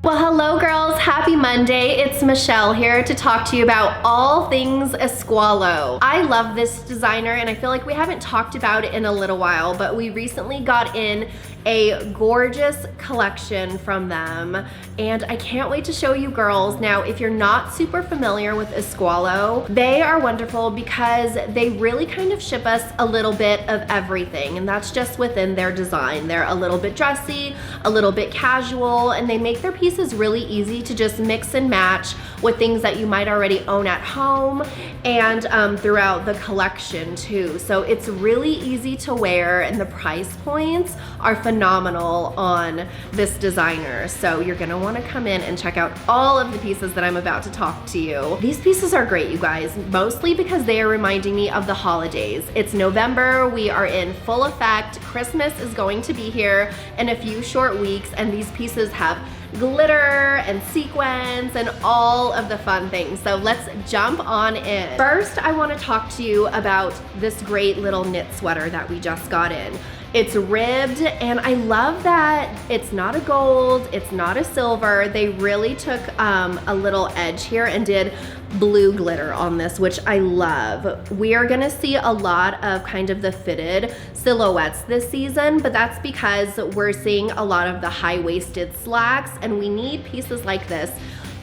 Well, hello girls, happy Monday. It's Michelle here to talk to you about all things EsQualo. I love this designer and I feel like we haven't talked about it in a little while, but we recently got in a gorgeous collection from them and I can't wait to show you girls. Now, if you're not super familiar with EsQualo, they are wonderful because they really kind of ship us a little bit of everything, and that's just within their design. They're a little bit dressy, a little bit casual, and they make their pieces really easy to just mix and match with things that you might already own at home and throughout the collection too. So it's really easy to wear and the price points are phenomenal on this designer. So you're gonna wanna come in and check out all of the pieces that I'm about to talk to you. These pieces are great, you guys, mostly because they are reminding me of the holidays. It's November, we are in full effect. Christmas is going to be here in a few short weeks, and these pieces have glitter and sequins and all of the fun things. So let's jump on in. First, I want to talk to you about this great little knit sweater that we just got in. It's ribbed and I love that it's not a gold, it's not a silver. They really took a little edge here and did blue glitter on this, which I love. We are gonna see a lot of kind of the fitted silhouettes this season, but that's because we're seeing a lot of the high-waisted slacks and we need pieces like this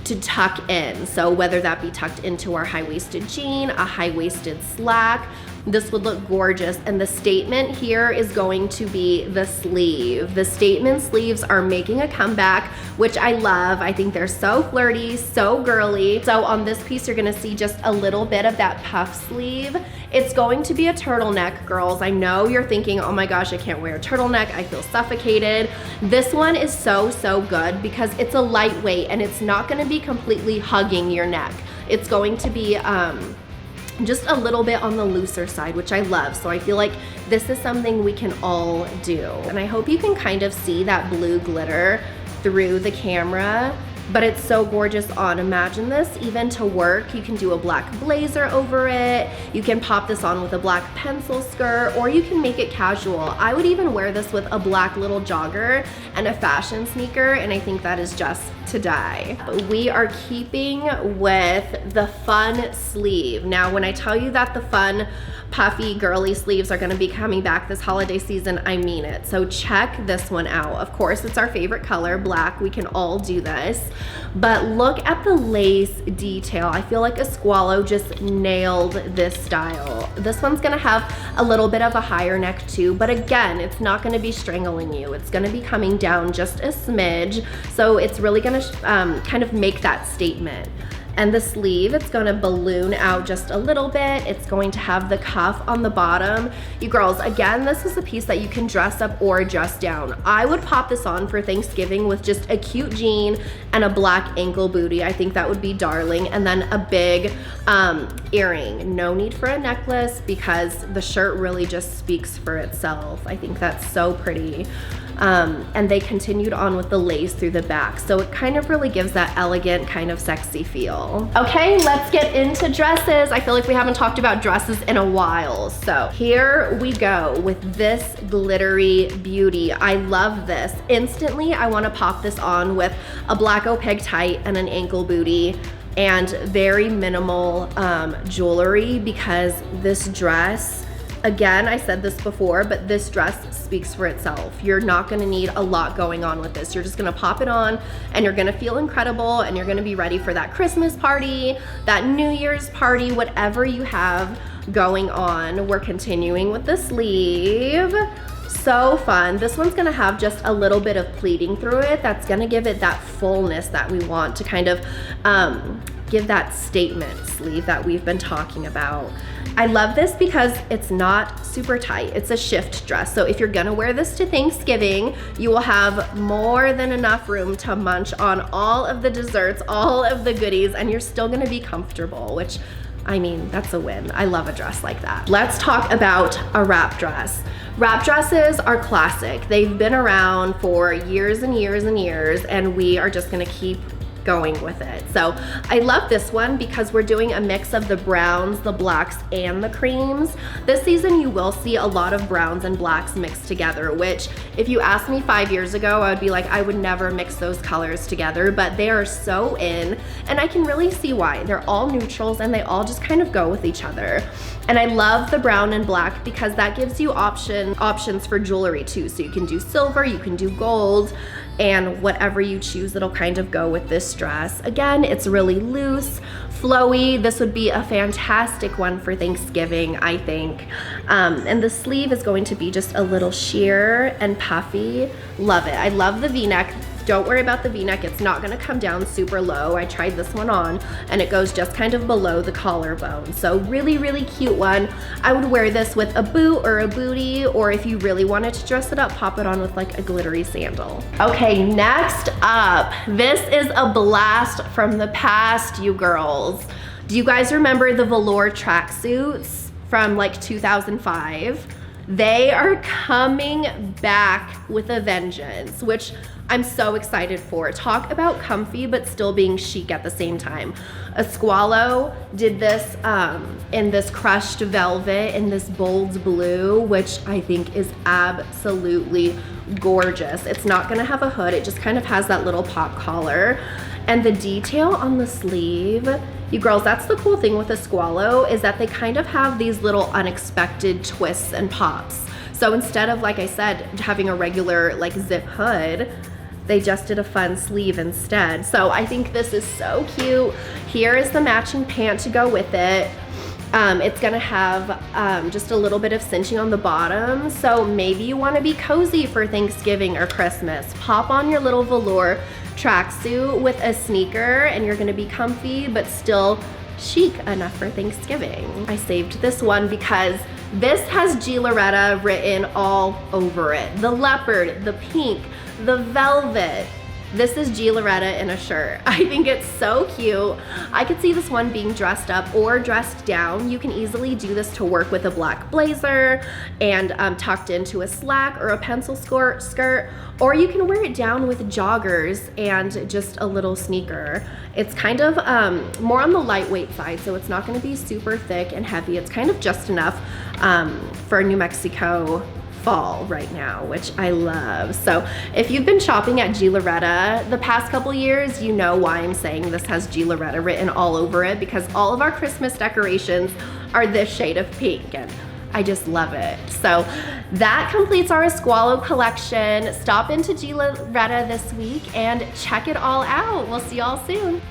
to tuck in. So whether that be tucked into our high-waisted jean, a high-waisted slack, this would look gorgeous. And the statement here is going to be the sleeve. The statement sleeves are making a comeback, which I love. I think they're so flirty, so girly. So on this piece, you're gonna see just a little bit of that puff sleeve. It's going to be a turtleneck, girls. I know you're thinking, oh my gosh, I can't wear a turtleneck, I feel suffocated. This one is so good because it's a lightweight and it's not gonna be completely hugging your neck. It's going to be just a little bit on the looser side, which I love. So I feel like this is something we can all do. And I hope you can kind of see that blue glitter through the camera, but it's so gorgeous on. Imagine this even to work. You can do a black blazer over it. You can pop this on with a black pencil skirt, or you can make it casual. I would even wear this with a black little jogger and a fashion sneaker, and I think that is just to die. We are keeping with the fun sleeve. Now, when I tell you that the fun, puffy, girly sleeves are gonna be coming back this holiday season, I mean it. So check this one out. Of course, it's our favorite color, black. We can all do this. But look at the lace detail. I feel like EsQualo just nailed this style. This one's gonna have a little bit of a higher neck too, but again, it's not gonna be strangling you. It's gonna be coming down just a smidge. So it's really gonna kind of make that statement. And the sleeve, it's gonna balloon out just a little bit. It's going to have the cuff on the bottom. You girls, again, this is a piece that you can dress up or dress down. I would pop this on for Thanksgiving with just a cute jean and a black ankle booty. I think that would be darling. And then a big earring. No need for a necklace because the shirt really just speaks for itself. I think that's so pretty. And they continued on with the lace through the back. So it kind of really gives that elegant, kind of sexy feel. Okay, let's get into dresses. I feel like we haven't talked about dresses in a while. So here we go with this glittery beauty. I love this. Instantly, I wanna pop this on with a black opaque tight and an ankle booty and very minimal jewelry, because this dress, again, I said this before, but this dress speaks for itself. You're not gonna need a lot going on with this. You're just gonna pop it on and you're gonna feel incredible and you're gonna be ready for that Christmas party, that New Year's party, whatever you have going on. We're continuing with the sleeve. So fun. This one's gonna have just a little bit of pleating through it. That's gonna give it that fullness that we want to kind of give that statement sleeve that we've been talking about. I love this because it's not super tight. It's a shift dress. So if you're gonna wear this to Thanksgiving, you will have more than enough room to munch on all of the desserts, all of the goodies, and you're still gonna be comfortable, which, I mean, that's a win. I love a dress like that. Let's talk about a wrap dress. Wrap dresses are classic. They've been around for years and years and years, and we are just gonna keep going with it. So I love this one because we're doing a mix of the browns, the blacks, and the creams. This season you will see a lot of browns and blacks mixed together, which if you asked me 5 years ago, I would be like, I would never mix those colors together, but they are so in, and I can really see why. They're all neutrals and they all just kind of go with each other. And I love the brown and black because that gives you options for jewelry too. So you can do silver, you can do gold, and whatever you choose, it'll kind of go with this dress. Again, it's really loose, flowy. This would be a fantastic one for Thanksgiving, I think. And the sleeve is going to be just a little sheer and puffy. Love it. I love the V-neck. Don't worry about the V-neck, it's not gonna come down super low. I tried this one on and it goes just kind of below the collarbone. So really, really cute one. I would wear this with a boot or a bootie, or if you really wanted to dress it up, pop it on with like a glittery sandal. Okay, next up, this is a blast from the past, you girls. Do you guys remember the velour tracksuits from like 2005? They are coming back with a vengeance, which I'm so excited for. Talk about comfy, but still being chic at the same time. EsQualo did this in this crushed velvet in this bold blue, which I think is absolutely gorgeous. It's not gonna have a hood, it just kind of has that little pop collar. And the detail on the sleeve, you girls, that's the cool thing with EsQualo, is that they kind of have these little unexpected twists and pops. So instead of, like I said, having a regular like zip hood, they just did a fun sleeve instead. So I think this is so cute. Here is the matching pant to go with it. It's gonna have just a little bit of cinching on the bottom. So maybe you wanna be cozy for Thanksgiving or Christmas. Pop on your little velour tracksuit with a sneaker and you're gonna be comfy, but still chic enough for Thanksgiving. I saved this one because this has Gee Loretta written all over it. The leopard, the pink, the velvet. This is Gee Loretta in a shirt. I think it's so cute. I could see this one being dressed up or dressed down. You can easily do this to work with a black blazer and tucked into a slack or a pencil skirt, or you can wear it down with joggers and just a little sneaker. It's kind of more on the lightweight side, so it's not gonna be super thick and heavy. It's kind of just enough for New Mexico fall right now, which I love. So if you've been shopping at Gee Loretta the past couple years, you know why I'm saying this has Gee Loretta written all over it, because all of our Christmas decorations are this shade of pink and I just love it. So that completes our EsQualo collection. Stop into Gee Loretta this week and check it all out. We'll see y'all soon.